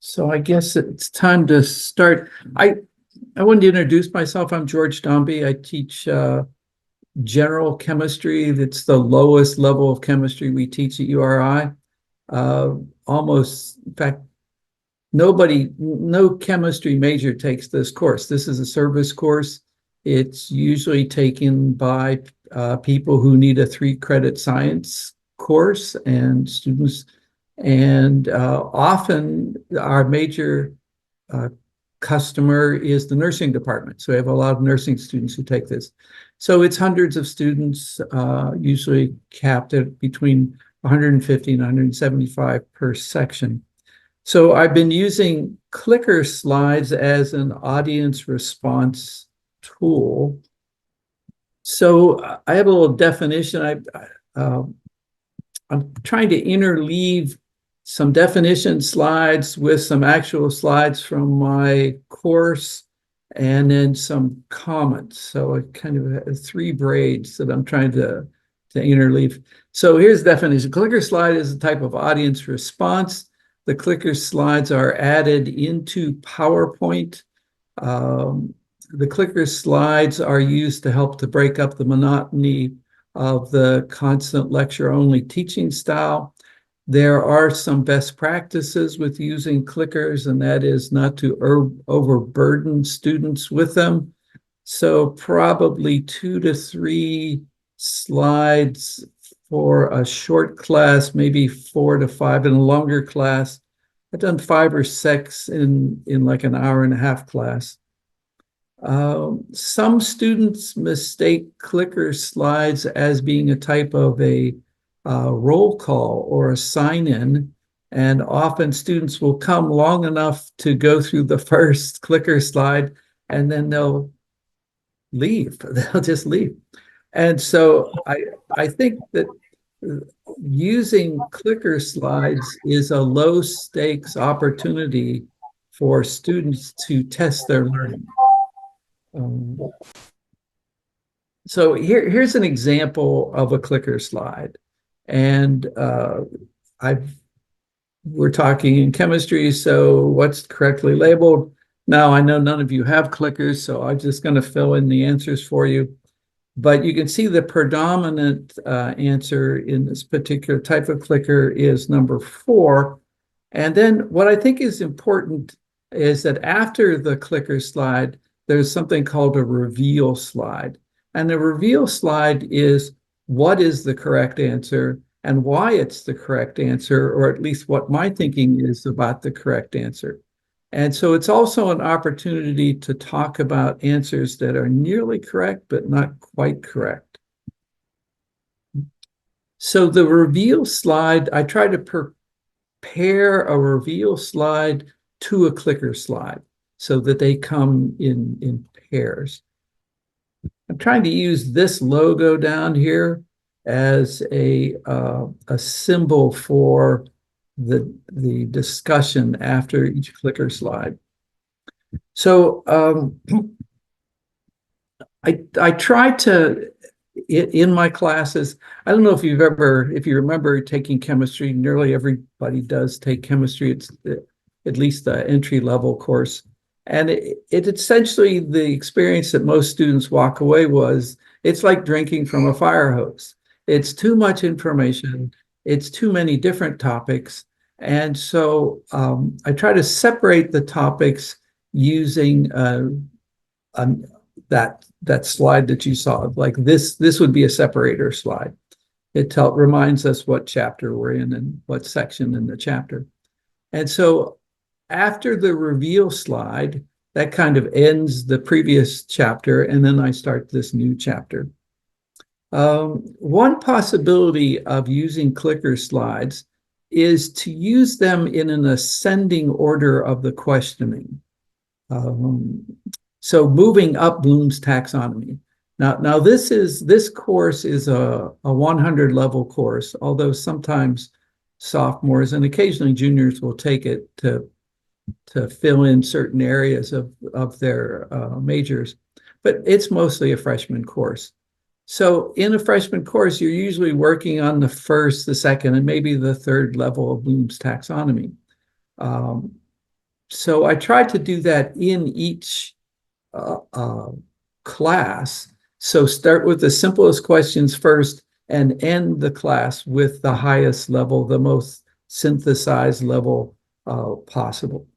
So I guess it's time to start. I wanted to introduce myself. I'm George Dombi. I teach general chemistry. That's the lowest level of chemistry we teach at URI. In fact, no chemistry major takes this course. This is a service course. It's usually taken by people who need a 3-credit science course and students. And often our major uh, customer is the nursing department. So we have a lot of nursing students who take this. So it's hundreds of students, usually capped at between 150 and 175 per section. So I've been using clicker slides as an audience response tool. So I have a little definition. I'm trying to interleave some definition slides with some actual slides from my course and then some comments. So it kind of has 3 braids that I'm trying to interleave. So here's the definition. Clicker slide is a type of audience response. The clicker slides are added into PowerPoint. The clicker slides are used to help to break up the monotony of the constant lecture-only teaching style. There are some best practices with using clickers, and that is not to overburden students with them. So probably 2 to 3 slides for a short class, maybe 4 to 5 in a longer class. I've done 5 or 6 in like an hour-and-a-half class. Some students mistake clicker slides as being a type of a roll call or a sign-in, and often students will come long enough to go through the first clicker slide and then they'll leave. They'll just leave. And so I think that using clicker slides is a low stakes opportunity for students to test their learning. So here's an example of a clicker slide. And we're talking in chemistry, so what's correctly labeled? Now, I know none of you have clickers, so I'm just going to fill in the answers for you. But you can see the predominant answer in this particular type of clicker is number 4. And then what I think is important is that after the clicker slide, there's something called a reveal slide. And the reveal slide is what is the correct answer and why it's the correct answer, or at least what my thinking is about the correct answer. And so it's also an opportunity to talk about answers that are nearly correct, but not quite correct. So the reveal slide, I try to prepare a reveal slide to a clicker slide so that they come in pairs. I'm trying to use this logo down here as a symbol for the discussion after each clicker slide. So I try to, in my classes, I don't know if you remember taking chemistry. Nearly everybody does take chemistry. It's at least the entry-level course. And it essentially, the experience that most students walk away was, it's like drinking from a fire hose. It's too much information. It's too many different topics. And so I try to separate the topics using that slide that you saw. Like this would be a separator slide. It reminds us what chapter we're in and what section in the chapter. And so after the reveal slide, that kind of ends the previous chapter, and then I start this new chapter. One possibility of using clicker slides is to use them in an ascending order of the questioning. So moving up Bloom's taxonomy. Now this course is a 100 level course, although sometimes sophomores and occasionally juniors will take it to fill in certain areas of their majors, but it's mostly a freshman course. So in a freshman course, you're usually working on the first, the second, and maybe the third level of Bloom's taxonomy. So I tried to do that in each uh, uh, class. So start with the simplest questions first and end the class with the highest level, the most synthesized level possible.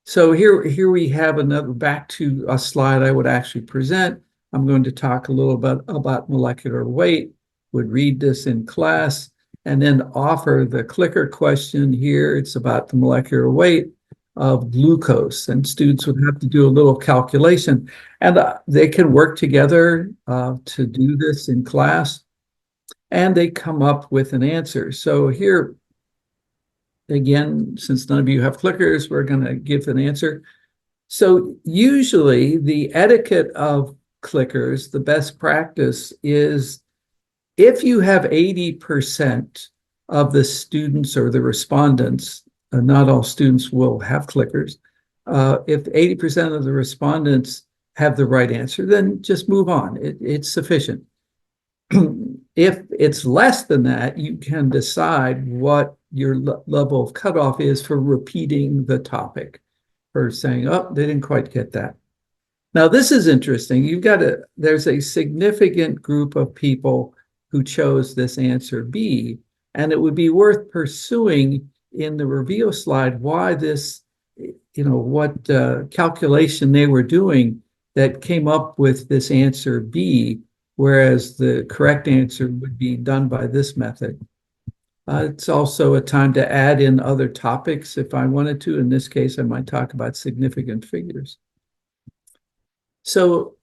So here we have another, back to a slide I would actually present. I'm going to talk a little bit about molecular weight, would read this in class, and then offer the clicker question here. It's about the molecular weight of glucose, and students would have to do a little calculation, and they can work together to do this in class, and they come up with an answer. So here, again, since none of you have clickers, we're going to give an answer. So usually the etiquette of clickers, the best practice is if you have 80% of the students or the respondents, not all students will have clickers. If 80% of the respondents have the right answer, then just move on. It's sufficient. If it's less than that, you can decide what your level of cutoff is for repeating the topic, or saying, oh, they didn't quite get that. Now, this is interesting. There's a significant group of people who chose this answer B, and it would be worth pursuing in the reveal slide why this, what calculation they were doing that came up with this answer B, whereas the correct answer would be done by this method. It's also a time to add in other topics if I wanted to. In this case, I might talk about significant figures. So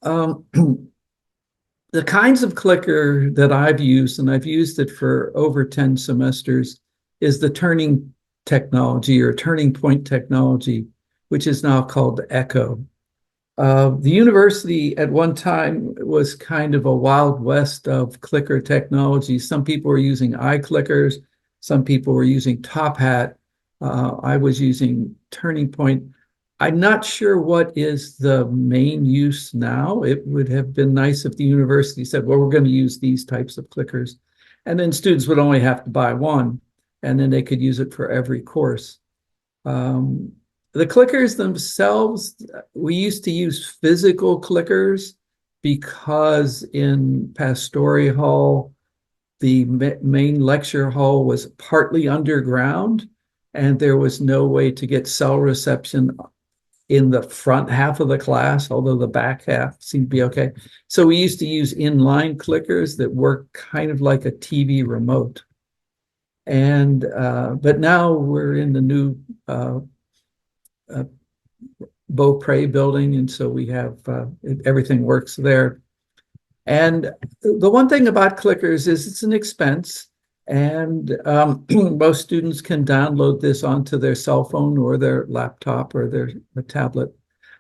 the kinds of clicker that I've used, and I've used it for over 10 semesters, is the turning technology or turning point technology, which is now called ECHO. The university at one time was kind of a wild west of clicker technology. Some people were using iClickers, some people were using Top Hat. I was using Turning Point. I'm not sure what is the main use now. It would have been nice if the university said, well, we're going to use these types of clickers. And then students would only have to buy one, and then they could use it for every course. The clickers themselves, we used to use physical clickers because in Pastore Hall, the main lecture hall was partly underground, and there was no way to get cell reception in the front half of the class, although the back half seemed to be okay. So we used to use inline clickers that work kind of like a TV remote. And but now we're in the new Beaupre building, and so we have everything works there. And the one thing about clickers is it's an expense, and most students can download this onto their cell phone or their laptop or their tablet,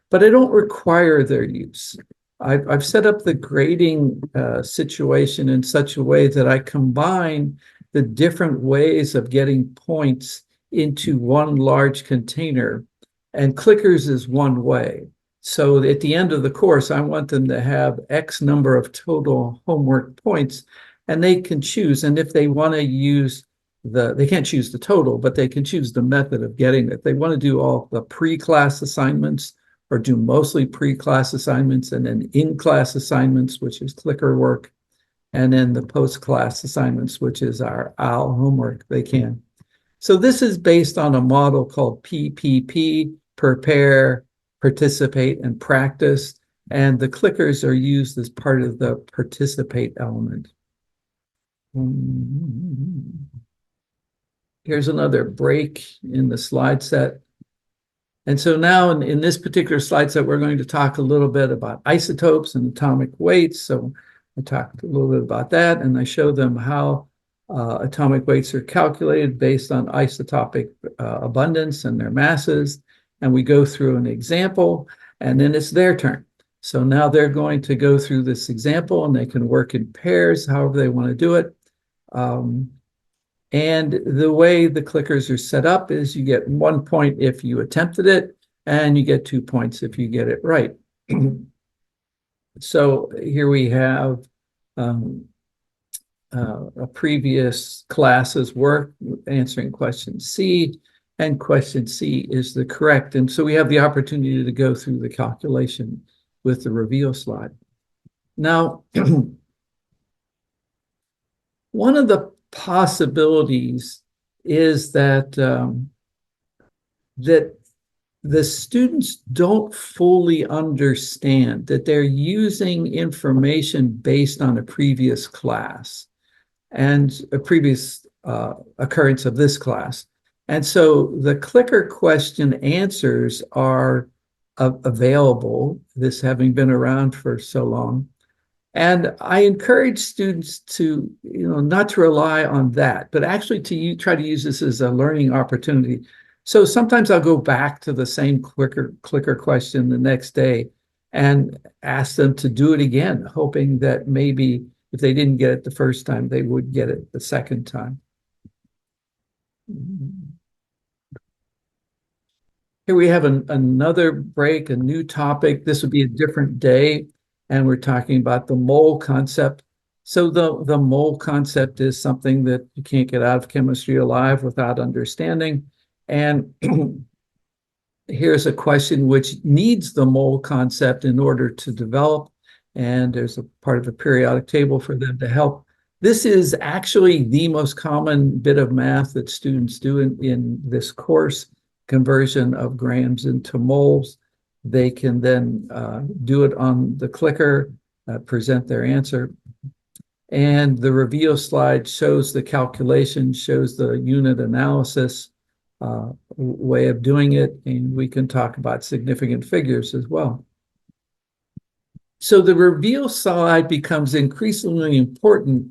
but I don't require their use. I've set up the grading situation in such a way that I combine the different ways of getting points into one large container, and clickers is one way. So at the end of the course, I want them to have X number of total homework points, and they can choose. And if they want to use they can't choose the total, but they can choose the method of getting it. They want to do all the pre-class assignments or do mostly pre-class assignments, and then in-class assignments, which is clicker work, and then the post-class assignments, which is our OWL homework, they can. So this is based on a model called PPP, prepare, participate, and practice. And the clickers are used as part of the participate element. Here's another break in the slide set. And so now in this particular slide set, we're going to talk a little bit about isotopes and atomic weights. So I talked a little bit about that, and I show them how atomic weights are calculated based on isotopic abundance and their masses. And we go through an example, and then it's their turn. So now they're going to go through this example, and they can work in pairs, however they want to do it. And the way the clickers are set up is you get 1 point if you attempted it, and you get 2 points if you get it right. So here we have a previous class's work answering question C. and question C is the correct. And so we have the opportunity to go through the calculation with the reveal slide. Now, one of the possibilities is that that the students don't fully understand that they're using information based on a previous class and a previous occurrence of this class. And so the clicker question answers are available, this having been around for so long. And I encourage students to, not to rely on that, but actually to try to use this as a learning opportunity. So sometimes I'll go back to the same clicker question the next day and ask them to do it again, hoping that maybe if they didn't get it the first time, they would get it the second time. Here we have another break, a new topic. This would be a different day, and we're talking about the mole concept. So the mole concept is something that you can't get out of chemistry alive without understanding. And here's a question which needs the mole concept in order to develop. And there's a part of a periodic table for them to help. This is actually the most common bit of math that students do in this course, conversion of grams into moles. They can then do it on the clicker, present their answer. And the reveal slide shows the calculation, shows the unit analysis way of doing it, and we can talk about significant figures as well. So the reveal slide becomes increasingly important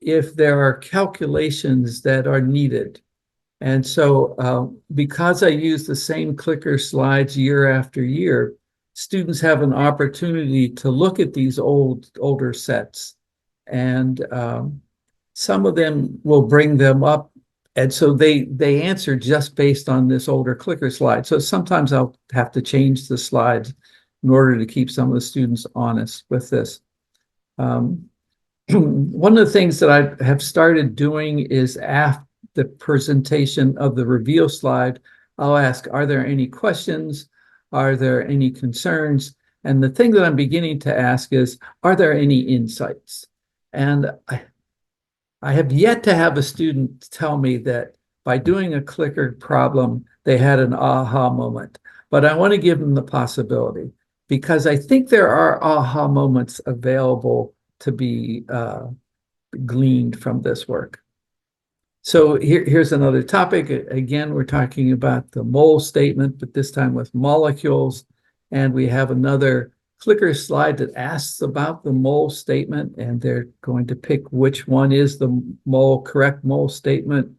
if there are calculations that are needed. And so because I use the same clicker slides year after year, students have an opportunity to look at these older sets. And some of them will bring them up. And so they answer just based on this older clicker slide. So sometimes I'll have to change the slides in order to keep some of the students honest with this. One of the things that I have started doing is after the presentation of the reveal slide, I'll ask, are there any questions? Are there any concerns? And the thing that I'm beginning to ask is, are there any insights? And I have yet to have a student tell me that by doing a clicker problem, they had an aha moment. But I want to give them the possibility, because I think there are aha moments available to be gleaned from this work. So here's another topic. Again, we're talking about the mole statement, but this time with molecules. And we have another clicker slide that asks about the mole statement, and they're going to pick which one is the correct mole statement.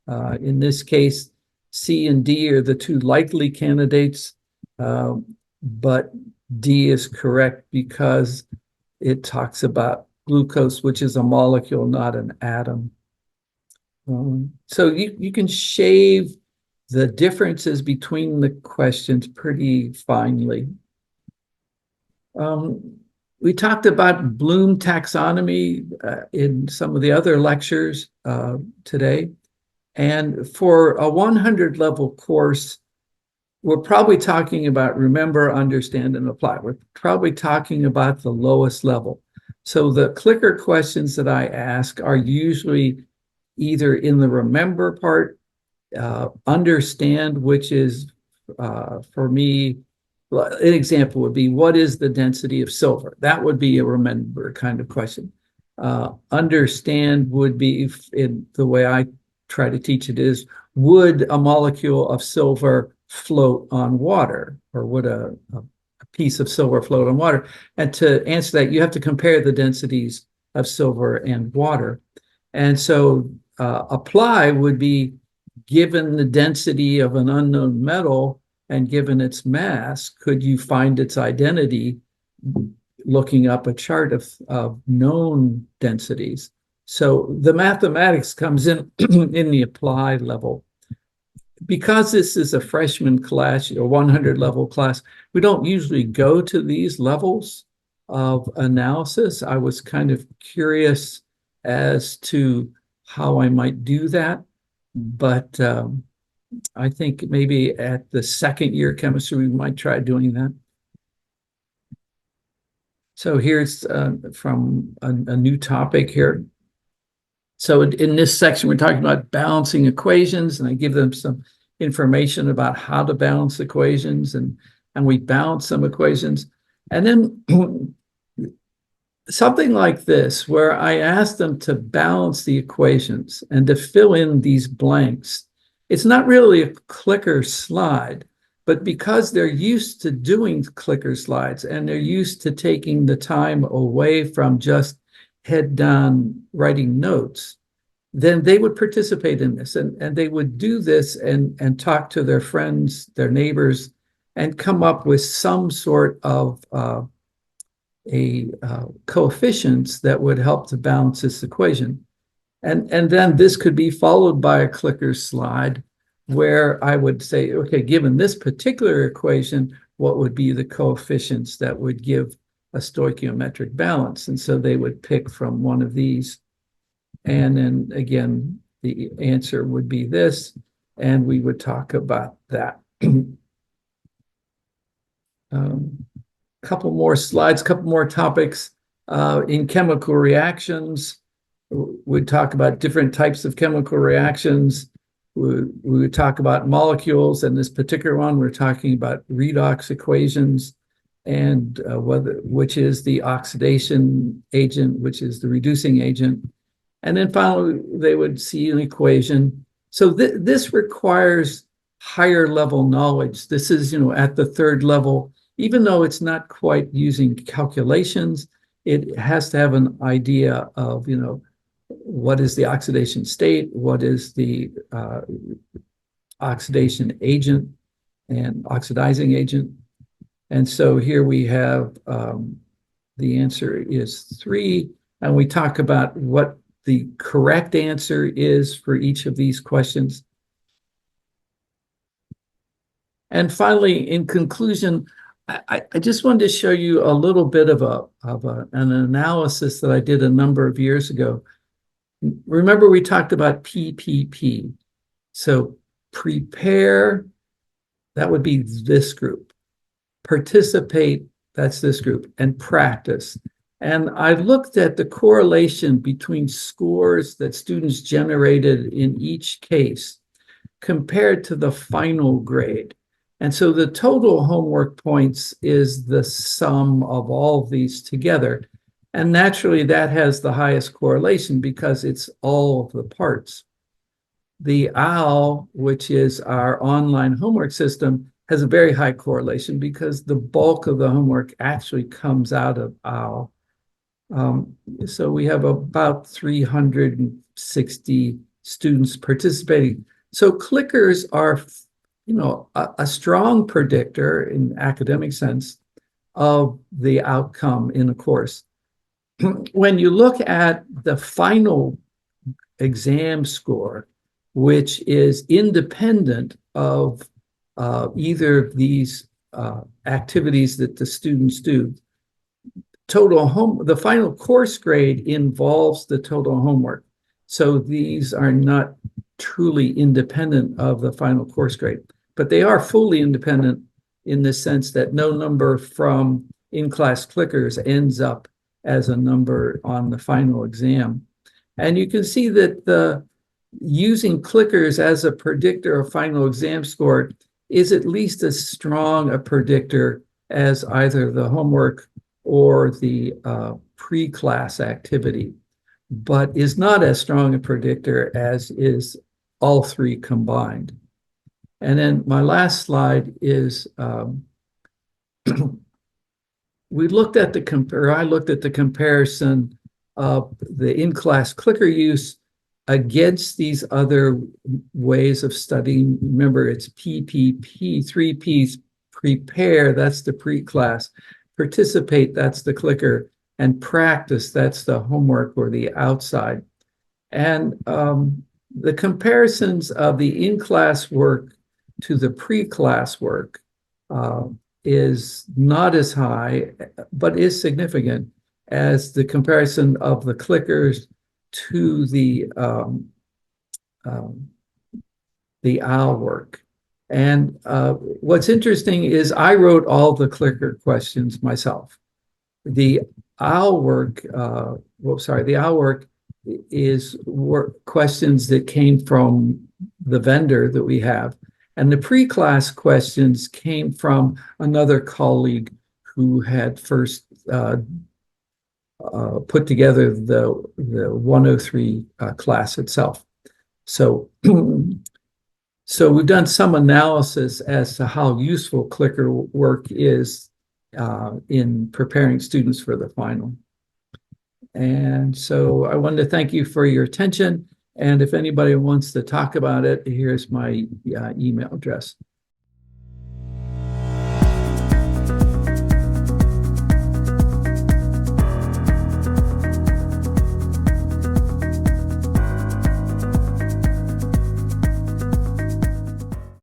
In this case, C and D are the two likely candidates, but D is correct because it talks about glucose, which is a molecule, not an atom. So you can shave the differences between the questions pretty finely. We talked about Bloom taxonomy in some of the other lectures today. And for a 100 level course, we're probably talking about remember, understand, and apply. We're probably talking about the lowest level. So the clicker questions that I ask are usually either in the remember part, understand, which is for me, an example would be, what is the density of silver? That would be a remember kind of question. Understand would be, in the way I try to teach it is, would a molecule of silver float on water, or would a piece of silver float on water? And to answer that, you have to compare the densities of silver and water. And so apply would be, given the density of an unknown metal and given its mass, could you find its identity looking up a chart of known densities? So the mathematics comes in in the applied level. Because this is a freshman class, or 100 level class, we don't usually go to these levels of analysis. I was kind of curious as to how I might do that, but I think maybe at the second year chemistry, we might try doing that. So here's from a new topic here. So in this section, we're talking about balancing equations, and I give them some information about how to balance equations, and we balance some equations. And then something like this, where I ask them to balance the equations and to fill in these blanks. It's not really a clicker slide, but because they're used to doing clicker slides and they're used to taking the time away from just head down writing notes, then they would participate in this, and they would do this and talk to their friends, their neighbors, and come up with some sort of coefficients that would help to balance this equation. And then this could be followed by a clicker slide where I would say, okay, given this particular equation, what would be the coefficients that would give a stoichiometric balance? And so they would pick from one of these. And then again, the answer would be this, and we would talk about that. Couple more slides, couple more topics. In chemical reactions, we'd talk about different types of chemical reactions. We would talk about molecules, and this particular one, we're talking about redox equations, and which is the oxidation agent, which is the reducing agent. And then finally, they would see an equation. So this requires higher level knowledge. This is, at the third level, even though it's not quite using calculations, it has to have an idea of, what is the oxidation state, what is the oxidation agent and oxidizing agent. And so here we have the answer is 3, and we talk about what the correct answer is for each of these questions. And finally, in conclusion, I just wanted to show you a little bit of an analysis that I did a number of years ago. Remember, we talked about PPP. So prepare, that would be this group. Participate, that's this group. And practice. And I looked at the correlation between scores that students generated in each case compared to the final grade. And so the total homework points is the sum of all of these together. And naturally, that has the highest correlation because it's all of the parts. The OWL, which is our online homework system, has a very high correlation because the bulk of the homework actually comes out of OWL. So we have about 360 students participating. So clickers are, a strong predictor in academic sense of the outcome in a course. When you look at the final exam score, which is independent of either of these activities that the students do, the final course grade involves the total homework. So these are not truly independent of the final course grade, but they are fully independent in the sense that no number from in-class clickers ends up as a number on the final exam. And you can see that using clickers as a predictor of final exam score is at least as strong a predictor as either the homework or the pre-class activity, but is not as strong a predictor as is all three combined. And then my last slide is I looked at the comparison of the in-class clicker use against these other ways of studying. Remember, it's PPP, 3 Ps: prepare, that's the pre-class; participate, that's the clicker; and practice, that's the homework or the outside. And the comparisons of the in-class work to the pre-class work is not as high, but is significant as the comparison of the clickers to the the OWL work. And what's interesting is I wrote all the clicker questions myself. The OWL work, the OWL work is questions that came from the vendor that we have. And the pre-class questions came from another colleague who had first put together the 103 class itself. So, so we've done some analysis as to how useful clicker work is in preparing students for the final. And so I wanted to thank you for your attention. And if anybody wants to talk about it, here's my email address.